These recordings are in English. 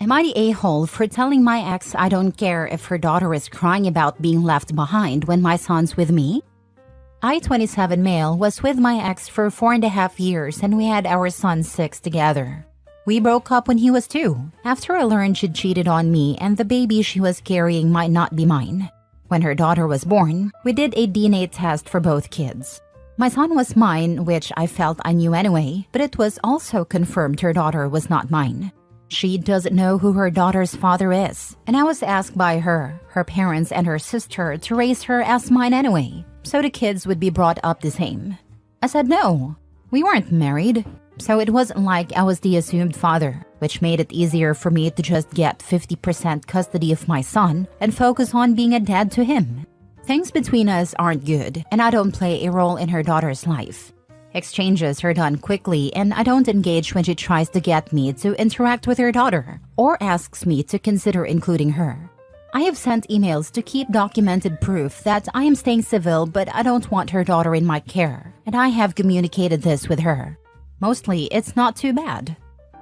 Am I the a-hole for telling my ex I don't care if her daughter is crying about being left behind when my son's with me? I, 27 male, was with my ex for 4.5 years and we had our son 6 together. We broke up when he was 2, after I learned she'd cheated on me and the baby she was carrying might not be mine. When her daughter was born, we did a DNA test for both kids. My son was mine, which I felt I knew anyway, but it was also confirmed her daughter was not mine. She doesn't know who her daughter's father is, and I was asked by her parents, and her sister to raise her as mine anyway, so the kids would be brought up the same. I said no. We weren't married, so it wasn't like I was the assumed father, which made it easier for me to just get 50% custody of my son and focus on being a dad to him. Things between us aren't good, and I don't play a role in her daughter's life. Exchanges are done quickly, and I don't engage when she tries to get me to interact with her daughter or asks me to consider including her. I have sent emails to keep documented proof that I am staying civil, but I don't want her daughter in my care, and I have communicated this with her. Mostly, it's not too bad.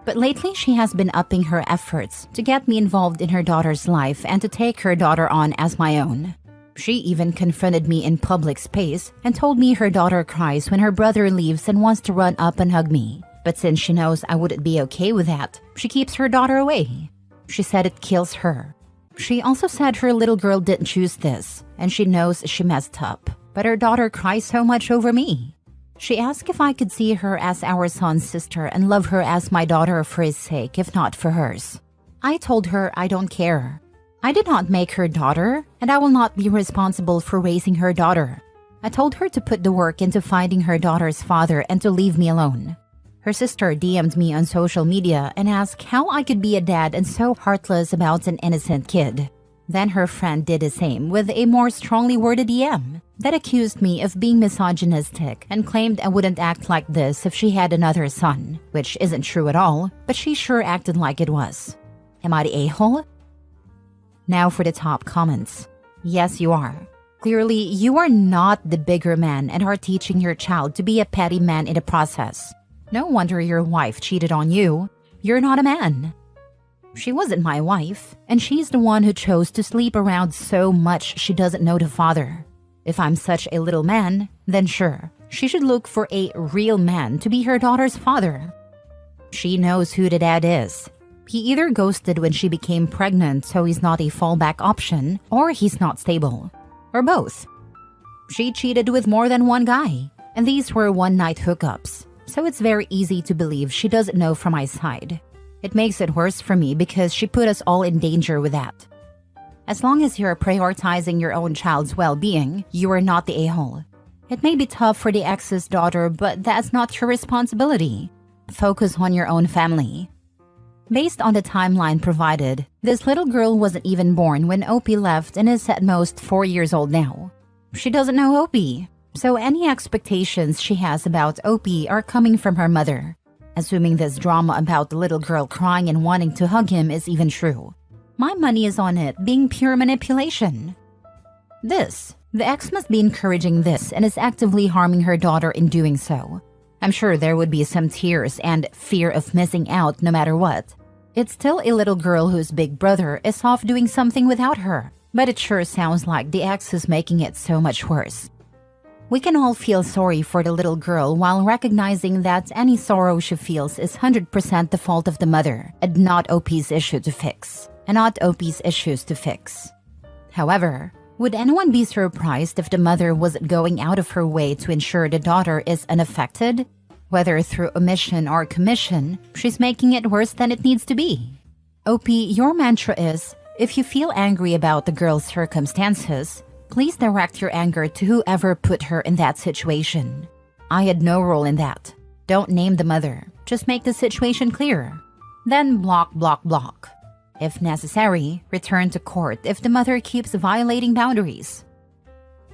But lately, she has been upping her efforts to get me involved in her daughter's life and to take her daughter on as my own. She even confronted me in public space and told me her daughter cries when her brother leaves and wants to run up and hug me. But since she knows I wouldn't be okay with that, she keeps her daughter away. She said it kills her. She also said her little girl didn't choose this, and she knows she messed up. But her daughter cries so much over me. She asked if I could see her as our son's sister and love her as my daughter for his sake, if not for hers. I told her I don't care. I did not make her daughter, and I will not be responsible for raising her daughter. I told her to put the work into finding her daughter's father and to leave me alone. Her sister DM'd me on social media and asked how I could be a dad and so heartless about an innocent kid. Then her friend did the same with a more strongly worded DM that accused me of being misogynistic and claimed I wouldn't act like this if she had another son, which isn't true at all, but she sure acted like it was. Am I the a-hole? Now for the top comments. Yes, you are. Clearly, you are not the bigger man and are teaching your child to be a petty man in the process. No wonder your wife cheated on you. You're not a man. She wasn't my wife, and she's the one who chose to sleep around so much she doesn't know the father. If I'm such a little man, then sure, she should look for a real man to be her daughter's father. She knows who the dad is. He either ghosted when she became pregnant so he's not a fallback option, or he's not stable. Or both. She cheated with more than one guy, and these were one-night hookups, so it's very easy to believe she doesn't know from my side. It makes it worse for me because she put us all in danger with that. As long as you're prioritizing your own child's well-being, you are not the a-hole. It may be tough for the ex's daughter, but that's not your responsibility. Focus on your own family. Based on the timeline provided, this little girl wasn't even born when Opie left and is at most 4 years old now. She doesn't know Opie, so any expectations she has about Opie are coming from her mother. Assuming this drama about the little girl crying and wanting to hug him is even true, my money is on it being pure manipulation. The ex must be encouraging this and is actively harming her daughter in doing so. I'm sure there would be some tears and fear of missing out no matter what. It's still a little girl whose big brother is off doing something without her, but it sure sounds like the ex is making it so much worse. We can all feel sorry for the little girl while recognizing that any sorrow she feels is 100% the fault of the mother and not OP's issue to fix, and not OP's issues to fix. However, would anyone be surprised if the mother wasn't going out of her way to ensure the daughter is unaffected? Whether through omission or commission, she's making it worse than it needs to be. OP, your mantra is, if you feel angry about the girl's circumstances, please direct your anger to whoever put her in that situation. I had no role in that. Don't name the mother, just make the situation clear. Then block, block, block. If necessary, return to court if the mother keeps violating boundaries.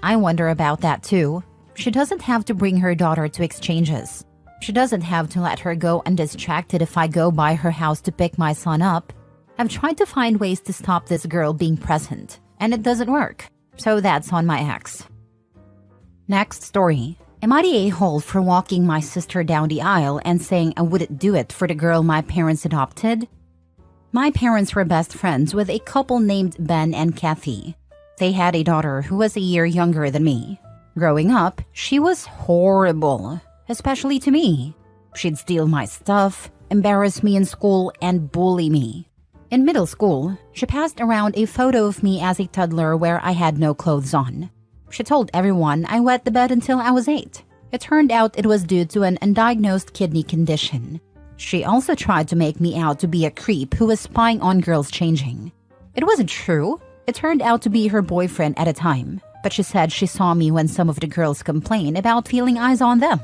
I wonder about that too. She doesn't have to bring her daughter to exchanges. She doesn't have to let her go undistracted if I go by her house to pick my son up. I've tried to find ways to stop this girl being present, and it doesn't work. So that's on my ex. Next story. Am I the a-hole for walking my sister down the aisle and saying I wouldn't do it for the girl my parents adopted? My parents were best friends with a couple named Ben and Kathy. They had a daughter who was a year younger than me. Growing up, she was horrible, especially to me. She'd steal my stuff, embarrass me in school, and bully me. In middle school, she passed around a photo of me as a toddler where I had no clothes on. She told everyone I wet the bed until I was 8. It turned out it was due to an undiagnosed kidney condition. She also tried to make me out to be a creep who was spying on girls changing. It wasn't true. It turned out to be her boyfriend at a time, but she said she saw me when some of the girls complained about feeling eyes on them.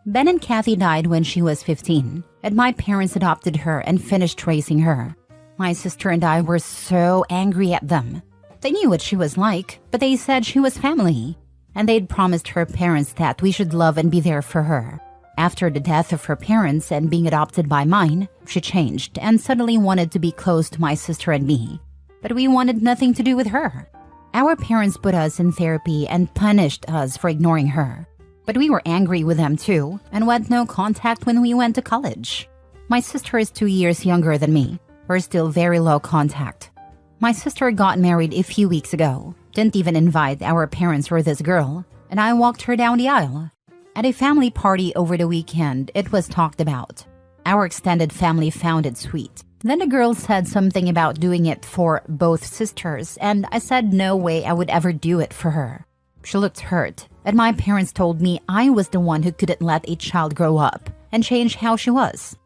Ben and Kathy died when she was 15, and my parents adopted her and finished raising her. My sister and I were so angry at them. They knew what she was like, but they said she was family, and they'd promised her parents that we should love and be there for her. After the death of her parents and being adopted by mine, she changed and suddenly wanted to be close to my sister and me. But we wanted nothing to do with her. Our parents put us in therapy and punished us for ignoring her. But we were angry with them too and went no contact when we went to college. My sister is 2 years younger than me. We're still very low contact. My sister got married a few weeks ago, didn't even invite our parents or this girl, and I walked her down the aisle. At a family party over the weekend, it was talked about. Our extended family found it sweet. Then the girl said something about doing it for both sisters, and I said no way I would ever do it for her. She looked hurt, and my parents told me I was the one who couldn't let a child grow up and change how she was.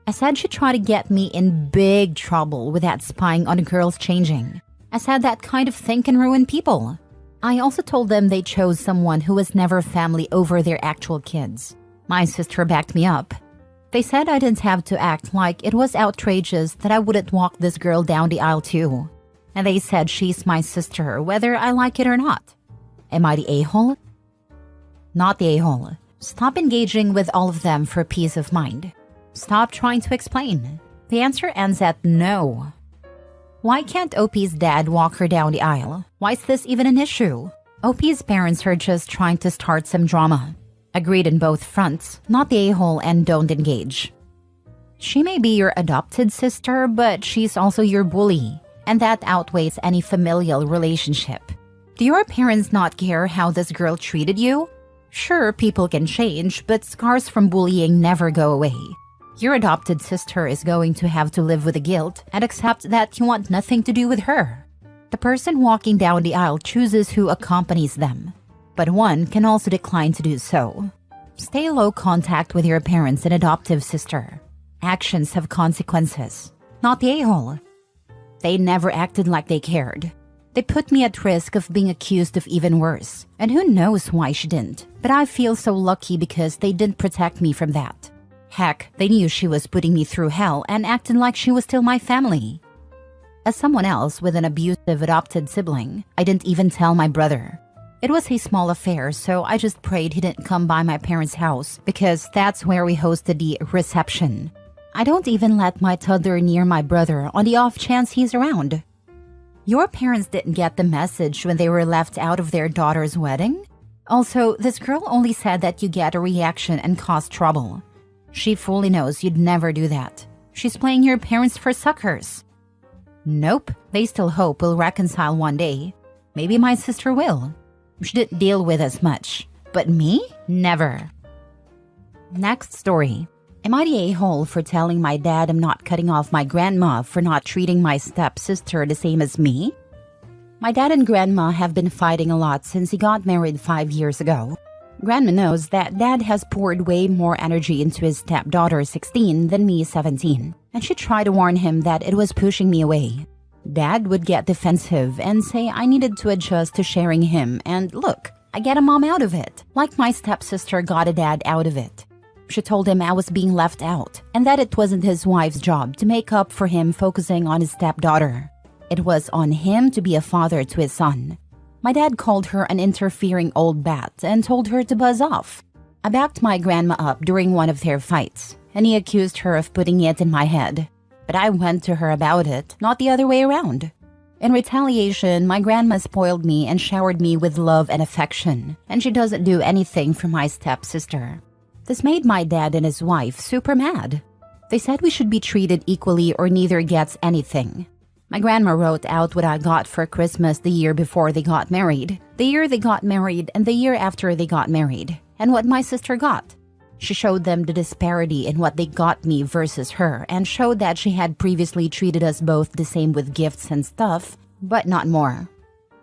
I said she tried to get me in big trouble with that spying on girls changing. I said that kind of thing can ruin people. I also told them they chose someone who was never family over their actual kids. My sister backed me up. They said I didn't have to act like it was outrageous that I wouldn't walk this girl down the aisle too. And they said she's my sister whether I like it or not. Am I the a-hole? Not the a-hole. Stop engaging with all of them for peace of mind. Stop trying to explain. The answer ends at no. Why can't OP's dad walk her down the aisle? Why is this even an issue? OP's parents are just trying to start some drama. Agreed in both fronts, not the a-hole and don't engage. She may be your adopted sister, but she's also your bully, and that outweighs any familial relationship. Do your parents not care how this girl treated you? Sure, people can change, but scars from bullying never go away. Your adopted sister is going to have to live with the guilt and accept that you want nothing to do with her. The person walking down the aisle chooses who accompanies them, but one can also decline to do so. Stay low contact with your parents and adoptive sister. Actions have consequences, not the a-hole. They never acted like they cared. They put me at risk of being accused of even worse, and who knows why she didn't, but I feel so lucky because they didn't protect me from that. Heck, they knew she was putting me through hell and acted like she was still my family. As someone else with an abusive adopted sibling, I didn't even tell my brother. It was a small affair, so I just prayed he didn't come by my parents' house because that's where we hosted the reception. I don't even let my toddler near my brother on the off chance he's around. Your parents didn't get the message when they were left out of their daughter's wedding? Also, this girl only said that you get a reaction and cause trouble. She fully knows you'd never do that. She's playing your parents for suckers. Nope, they still hope we'll reconcile one day. Maybe my sister will. She didn't deal with as much. But me? Never. Next story. Am I the a-hole for telling my dad I'm not cutting off my grandma for not treating my stepsister the same as me? My dad and grandma have been fighting a lot since he got married 5 years ago. Grandma knows that dad has poured way more energy into his stepdaughter 16 than me 17, and she tried to warn him that it was pushing me away. Dad would get defensive and say I needed to adjust to sharing him, and look, I get a mom out of it, like my stepsister got a dad out of it. She told him I was being left out, and that it wasn't his wife's job to make up for him focusing on his stepdaughter. It was on him to be a father to his son. My dad called her an interfering old bat and told her to buzz off. I backed my grandma up during one of their fights, and he accused her of putting it in my head. But I went to her about it, not the other way around. In retaliation, my grandma spoiled me and showered me with love and affection, and she doesn't do anything for my stepsister. This made my dad and his wife super mad. They said we should be treated equally or neither gets anything. My grandma wrote out what I got for Christmas the year before they got married, the year they got married, and the year after they got married, and what my sister got. She showed them the disparity in what they got me versus her and showed that she had previously treated us both the same with gifts and stuff, but not more.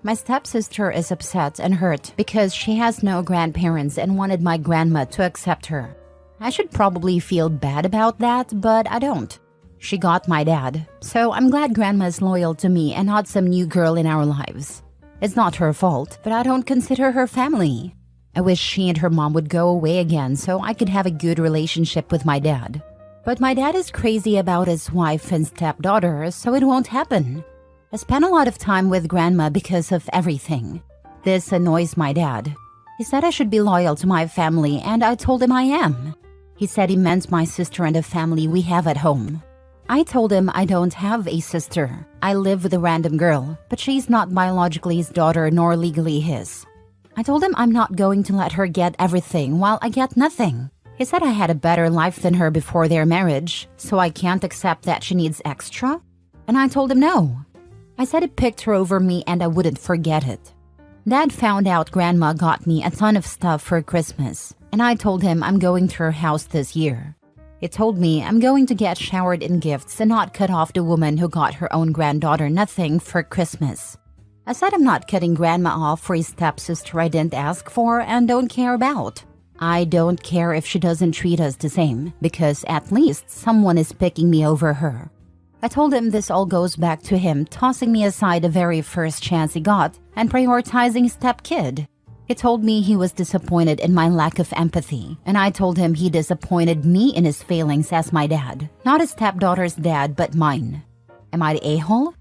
My stepsister is upset and hurt because she has no grandparents and wanted my grandma to accept her. I should probably feel bad about that, but I don't. She got my dad, so I'm glad grandma is loyal to me and not some new girl in our lives. It's not her fault, but I don't consider her family. I wish she and her mom would go away again so I could have a good relationship with my dad. But my dad is crazy about his wife and stepdaughter, so it won't happen. I spent a lot of time with grandma because of everything. This annoys my dad. He said I should be loyal to my family, and I told him I am. He said he meant my sister and the family we have at home. I told him I don't have a sister. I live with a random girl, but she's not biologically his daughter nor legally his. I told him I'm not going to let her get everything while I get nothing. He said I had a better life than her before their marriage, so I can't accept that she needs extra? And I told him no. I said he picked her over me and I wouldn't forget it. Dad found out grandma got me a ton of stuff for Christmas, and I told him I'm going to her house this year. He told me I'm going to get showered in gifts and not cut off the woman who got her own granddaughter nothing for Christmas. I said I'm not cutting grandma off for a stepsister I didn't ask for and don't care about. I don't care if she doesn't treat us the same, because at least someone is picking me over her. I told him this all goes back to him tossing me aside the very first chance he got and prioritizing stepkid. He told me he was disappointed in my lack of empathy, and I told him he disappointed me in his failings as my dad. Not his stepdaughter's dad, but mine. Am I the a-hole?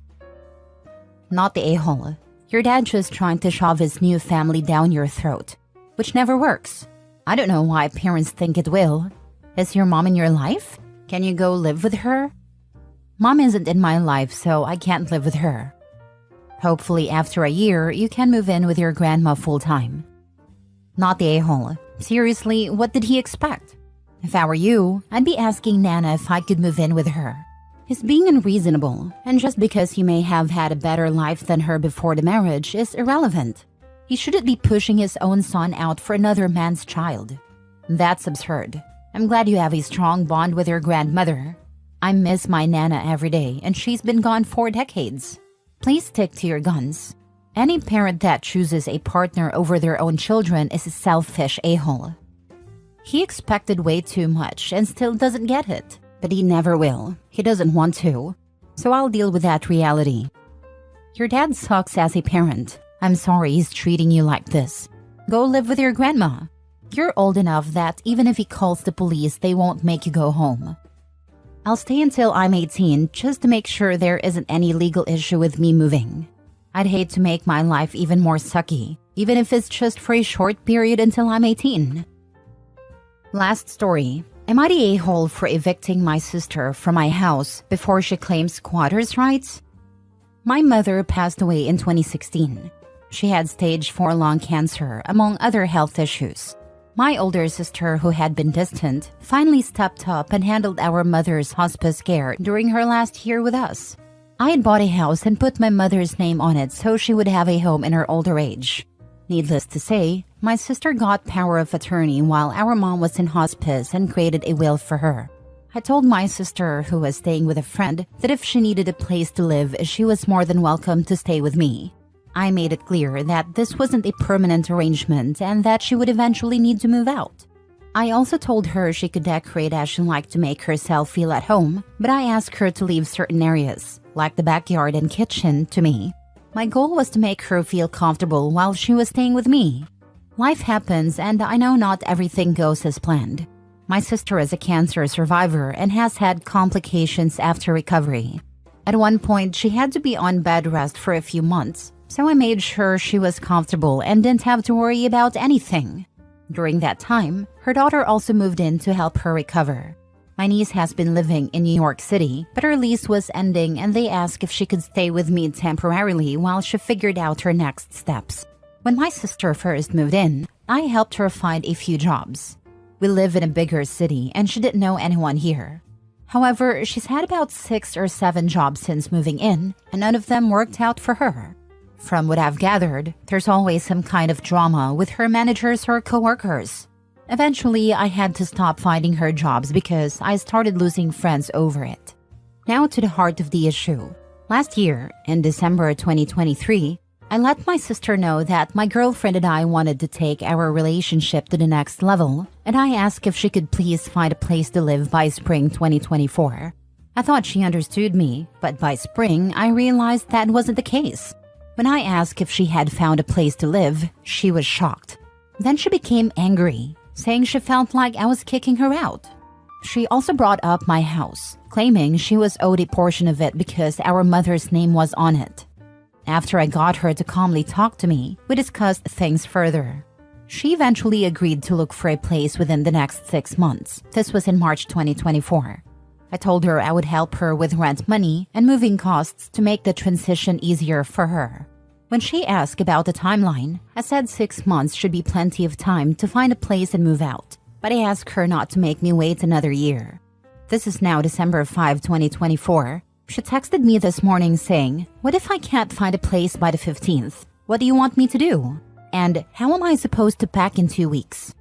Not the a-hole. Your dad just trying to shove his new family down your throat, which never works. I don't know why parents think it will. Is your mom in your life? Can you go live with her? Mom isn't in my life, so I can't live with her. Hopefully after a year, you can move in with your grandma full-time. Not the a-hole. Seriously, what did he expect? If I were you, I'd be asking Nana if I could move in with her. He's being unreasonable, and just because he may have had a better life than her before the marriage is irrelevant. He shouldn't be pushing his own son out for another man's child. That's absurd. I'm glad you have a strong bond with your grandmother. I miss my Nana every day, and she's been gone for decades. Please stick to your guns. Any parent that chooses a partner over their own children is a selfish a-hole. He expected way too much and still doesn't get it, but he never will. He doesn't want to. So I'll deal with that reality. Your dad sucks as a parent. I'm sorry he's treating you like this. Go live with your grandma. You're old enough that even if he calls the police, they won't make you go home. I'll stay until I'm 18 just to make sure there isn't any legal issue with me moving. I'd hate to make my life even more sucky, even if it's just for a short period until I'm 18. Last story. Am I the a-hole for evicting my sister from my house before she claims squatters' rights? My mother passed away in 2016. She had stage 4 lung cancer, among other health issues. My older sister, who had been distant, finally stepped up and handled our mother's hospice care during her last year with us. I had bought a house and put my mother's name on it so she would have a home in her older age. Needless to say, my sister got power of attorney while our mom was in hospice and created a will for her. I told my sister, who was staying with a friend, that if she needed a place to live, she was more than welcome to stay with me. I made it clear that this wasn't a permanent arrangement and that she would eventually need to move out. I also told her she could decorate as she liked to make herself feel at home, but I asked her to leave certain areas, like the backyard and kitchen, to me. My goal was to make her feel comfortable while she was staying with me. Life happens, and I know not everything goes as planned. My sister is a cancer survivor and has had complications after recovery. At one point, she had to be on bed rest for a few months, so I made sure she was comfortable and didn't have to worry about anything. During that time, her daughter also moved in to help her recover. My niece has been living in New York City, but her lease was ending and they asked if she could stay with me temporarily while she figured out her next steps. When my sister first moved in, I helped her find a few jobs. We live in a bigger city and she didn't know anyone here. However, she's had about 6 or 7 jobs since moving in, and none of them worked out for her. From what I've gathered, there's always some kind of drama with her managers or coworkers. Eventually, I had to stop finding her jobs because I started losing friends over it. Now to the heart of the issue. Last year, in December 2023, I let my sister know that my girlfriend and I wanted to take our relationship to the next level, and I asked if she could please find a place to live by spring 2024. I thought she understood me, but by spring, I realized that wasn't the case. When I asked if she had found a place to live, she was shocked. Then she became angry, saying she felt like I was kicking her out. She also brought up my house, claiming she was owed a portion of it because our mother's name was on it. After I got her to calmly talk to me, we discussed things further. She eventually agreed to look for a place within the next 6 months. This was in March 2024. I told her I would help her with rent money and moving costs to make the transition easier for her. When she asked about the timeline, I said 6 months should be plenty of time to find a place and move out, but I asked her not to make me wait another year. This is now December 5, 2024. She texted me this morning saying, "What if I can't find a place by the 15th? What do you want me to do? And how am I supposed to pack in 2 weeks?"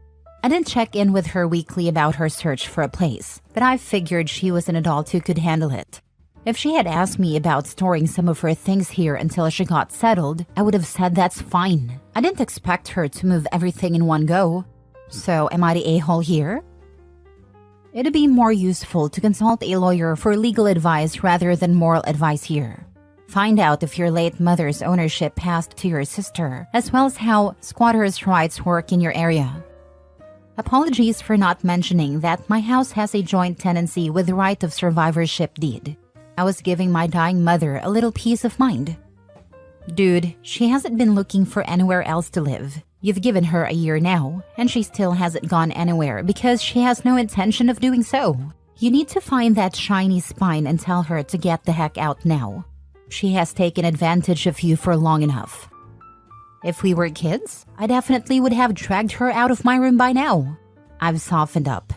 I didn't check in with her weekly about her search for a place, but I figured she was an adult who could handle it. If she had asked me about storing some of her things here until she got settled, I would have said that's fine. I didn't expect her to move everything in one go. So am I the a-hole here? It'd be more useful to consult a lawyer for legal advice rather than moral advice here. Find out if your late mother's ownership passed to your sister, as well as how squatters' rights work in your area. Apologies for not mentioning that my house has a joint tenancy with the right of survivorship deed. I was giving my dying mother a little peace of mind. Dude, she hasn't been looking for anywhere else to live. You've given her a year now, and she still hasn't gone anywhere because she has no intention of doing so. You need to find that shiny spine and tell her to get the heck out now. She has taken advantage of you for long enough. If we were kids, I definitely would have dragged her out of my room by now. I've softened up.